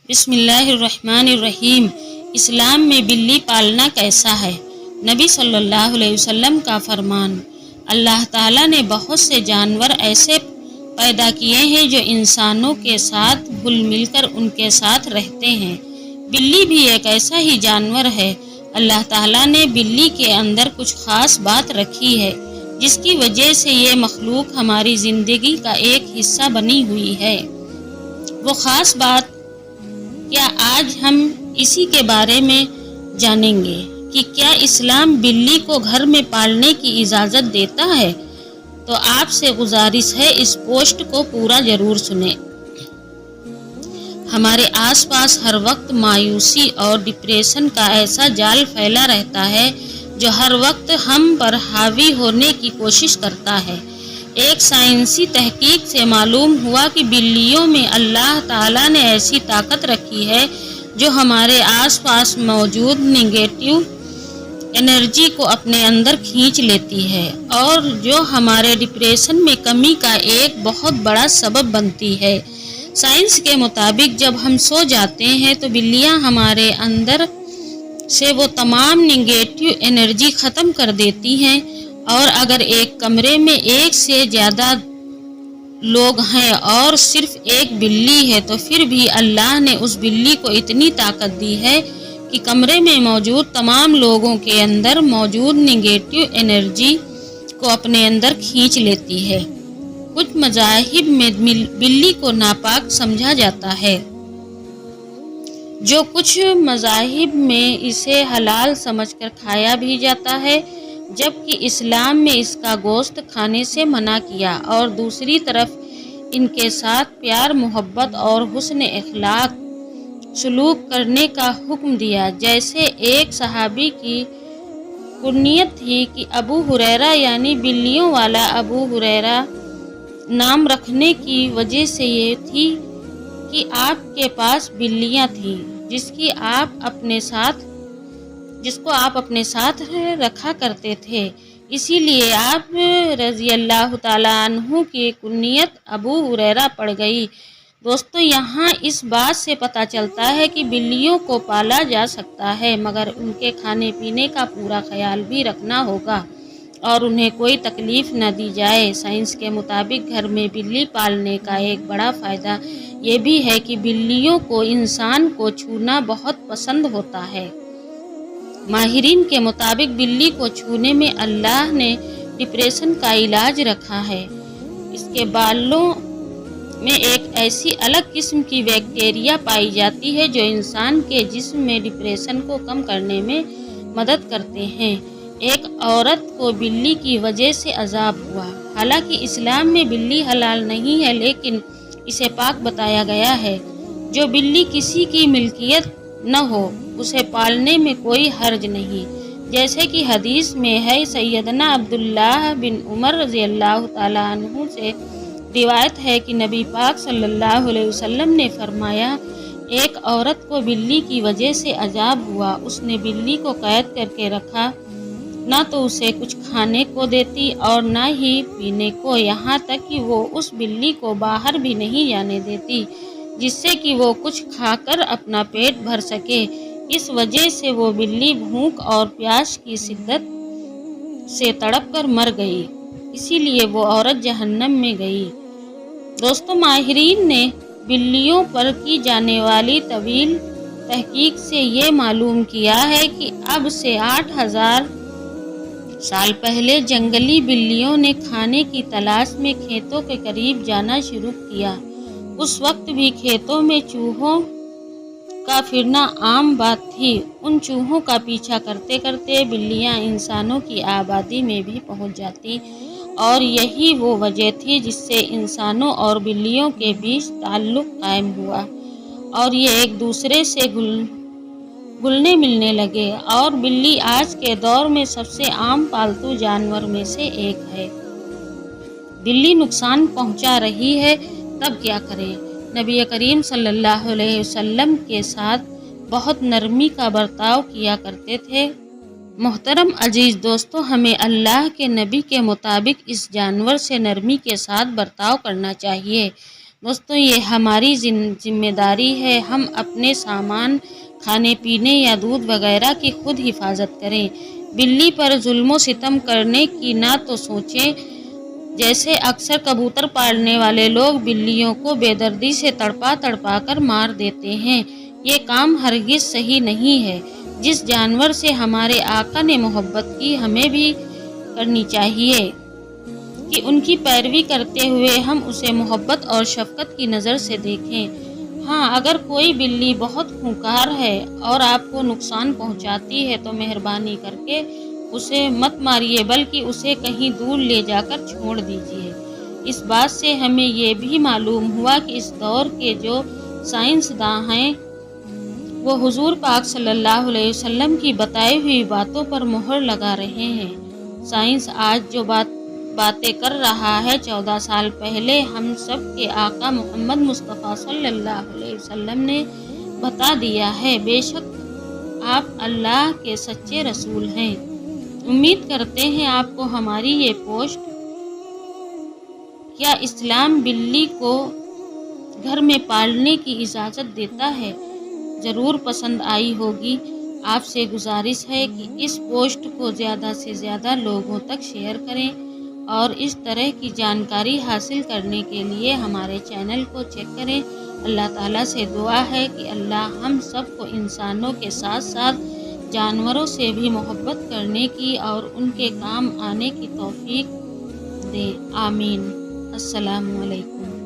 بسم اللہ الرحمن الرحیم۔ اسلام میں بلی پالنا کیسا ہے؟ نبی صلی اللہ علیہ وسلم کا فرمان: اللہ تعالیٰ نے بہت سے جانور ایسے پیدا کیے ہیں جو انسانوں کے ساتھ گھل مل کر ان کے ساتھ رہتے ہیں۔ بلی بھی ایک ایسا ہی جانور ہے۔ اللہ تعالیٰ نے بلی کے اندر کچھ خاص بات رکھی ہے جس کی وجہ سے یہ مخلوق ہماری زندگی کا ایک حصہ بنی ہوئی ہے۔ وہ خاص بات کیا آج ہم اسی کے بارے میں جانیں گے کہ کیا اسلام بلی کو گھر میں پالنے کی اجازت دیتا ہے؟ تو آپ سے گزارش ہے اس پوسٹ کو پورا ضرور سنیں۔ ہمارے آس پاس ہر وقت مایوسی اور ڈپریشن کا ایسا جال پھیلا رہتا ہے جو ہر وقت ہم پر حاوی ہونے کی کوشش کرتا ہے۔ ایک سائنسی تحقیق سے معلوم ہوا کہ بلیوں میں اللہ تعالیٰ نے ایسی طاقت رکھی ہے جو ہمارے آس پاس موجود نگیٹو انرجی کو اپنے اندر کھینچ لیتی ہے اور جو ہمارے ڈپریشن میں کمی کا ایک بہت بڑا سبب بنتی ہے۔ سائنس کے مطابق جب ہم سو جاتے ہیں تو بلیاں ہمارے اندر سے وہ تمام نگیٹو انرجی ختم کر دیتی ہیں، اور اگر ایک کمرے میں ایک سے زیادہ لوگ ہیں اور صرف ایک بلی ہے تو پھر بھی اللہ نے اس بلی کو اتنی طاقت دی ہے کہ کمرے میں موجود تمام لوگوں کے اندر موجود نگیٹو انرجی کو اپنے اندر کھینچ لیتی ہے۔ کچھ مذاہب میں بلی کو ناپاک سمجھا جاتا ہے، جو کچھ مذاہب میں اسے حلال سمجھ کر کھایا بھی جاتا ہے، جبکہ اسلام میں اس کا گوشت کھانے سے منع کیا اور دوسری طرف ان کے ساتھ پیار، محبت اور حسن اخلاق سلوک کرنے کا حکم دیا۔ جیسے ایک صحابی کی کنیت تھی کہ ابو ہریرہ، یعنی بلیوں والا ابو ہریرہ نام رکھنے کی وجہ سے یہ تھی کہ آپ کے پاس بلیاں تھیں جس کو آپ اپنے ساتھ رکھا کرتے تھے، اسی لیے آپ رضی اللہ تعالیٰ عنہ کی کنیت ابو ہریرہ پڑ گئی۔ دوستو، یہاں اس بات سے پتہ چلتا ہے کہ بلیوں کو پالا جا سکتا ہے، مگر ان کے کھانے پینے کا پورا خیال بھی رکھنا ہوگا اور انہیں کوئی تکلیف نہ دی جائے۔ سائنس کے مطابق گھر میں بلی پالنے کا ایک بڑا فائدہ یہ بھی ہے کہ بلیوں کو انسان کو چھونا بہت پسند ہوتا ہے۔ ماہرین کے مطابق بلی کو چھونے میں اللہ نے ڈپریشن کا علاج رکھا ہے۔ اس کے بالوں میں ایک ایسی الگ قسم کی بیکٹیریا پائی جاتی ہے جو انسان کے جسم میں ڈپریشن کو کم کرنے میں مدد کرتے ہیں۔ ایک عورت کو بلی کی وجہ سے عذاب ہوا۔ حالانکہ اسلام میں بلی حلال نہیں ہے، لیکن اسے پاک بتایا گیا ہے۔ جو بلی کسی کی ملکیت نہ ہو اسے پالنے میں کوئی حرج نہیں۔ جیسے کہ حدیث میں ہے، سیدنا عبداللہ بن عمر رضی اللہ تعالیٰ عنہ سے روایت ہے کہ نبی پاک صلی اللہ علیہ وسلم نے فرمایا، ایک عورت کو بلی کی وجہ سے عذاب ہوا۔ اس نے بلی کو قید کر کے رکھا، نہ تو اسے کچھ کھانے کو دیتی اور نہ ہی پینے کو، یہاں تک کہ وہ اس بلی کو باہر بھی نہیں جانے دیتی جس سے کہ وہ کچھ کھا کر اپنا پیٹ بھر سکے۔ اس وجہ سے وہ بلی بھوک اور پیاس کی شدت سے تڑپ کر مر گئی، اسی لیے وہ عورت جہنم میں گئی۔ دوستو، ماہرین نے بلیوں پر کی جانے والی طویل تحقیق سے یہ معلوم کیا ہے کہ اب سے 8000 سال پہلے جنگلی بلیوں نے کھانے کی تلاش میں کھیتوں کے قریب جانا شروع کیا۔ اس وقت بھی کھیتوں میں چوہوں کا پھرنا عام بات تھی۔ ان چوہوں کا پیچھا کرتے کرتے بلیاں انسانوں کی آبادی میں بھی پہنچ جاتی، اور یہی وہ وجہ تھی جس سے انسانوں اور بلیوں کے بیچ تعلق قائم ہوا اور یہ ایک دوسرے سے گھلنے ملنے لگے، اور بلی آج کے دور میں سب سے عام پالتو جانور میں سے ایک ہے۔ بلی نقصان پہنچا رہی ہے، تب کیا کریں؟ نبی کریم صلی اللہ علیہ وسلم کے ساتھ بہت نرمی کا برتاؤ کیا کرتے تھے۔ محترم عزیز دوستو، ہمیں اللہ کے نبی کے مطابق اس جانور سے نرمی کے ساتھ برتاؤ کرنا چاہیے۔ دوستوں یہ ہماری ذمہ داری ہے، ہم اپنے سامان، کھانے پینے یا دودھ وغیرہ کی خود حفاظت کریں۔ بلی پر ظلم و ستم کرنے کی نہ تو سوچیں، جیسے اکثر کبوتر پالنے والے لوگ بلیوں کو بے دردی سے تڑپا تڑپا کر مار دیتے ہیں۔ یہ کام ہرگز صحیح نہیں ہے۔ جس جانور سے ہمارے آقا نے محبت کی، ہمیں بھی کرنی چاہیے کہ ان کی پیروی کرتے ہوئے ہم اسے محبت اور شفقت کی نظر سے دیکھیں۔ ہاں، اگر کوئی بلی بہت خونخوار ہے اور آپ کو نقصان پہنچاتی ہے تو مہربانی کر کے اسے مت ماریے، بلکہ اسے کہیں دور لے جا کر چھوڑ دیجیے۔ اس بات سے ہمیں یہ بھی معلوم ہوا کہ اس دور کے جو سائنسداں ہیں وہ حضور پاک صلی اللہ علیہ وسلم کی بتائی ہوئی باتوں پر مہر لگا رہے ہیں۔ سائنس آج جو باتیں کر رہا ہے، 14 سال پہلے ہم سب کے آقا محمد مصطفیٰ صلی اللہ علیہ وسلم نے بتا دیا ہے۔ بے شک آپ اللہ کے سچے رسول ہیں۔ امید کرتے ہیں آپ کو ہماری یہ پوسٹ کیا اسلام بلی کو گھر میں پالنے کی اجازت دیتا ہے ضرور پسند آئی ہوگی۔ آپ سے گزارش ہے کہ اس پوسٹ کو زیادہ سے زیادہ لوگوں تک شیئر کریں اور اس طرح کی جانکاری حاصل کرنے کے لیے ہمارے چینل کو چیک کریں۔ اللہ تعالیٰ سے دعا ہے کہ اللہ ہم سب کو انسانوں کے ساتھ ساتھ جانوروں سے بھی محبت کرنے کی اور ان کے کام آنے کی توفیق دے۔ آمین۔ السلام علیکم۔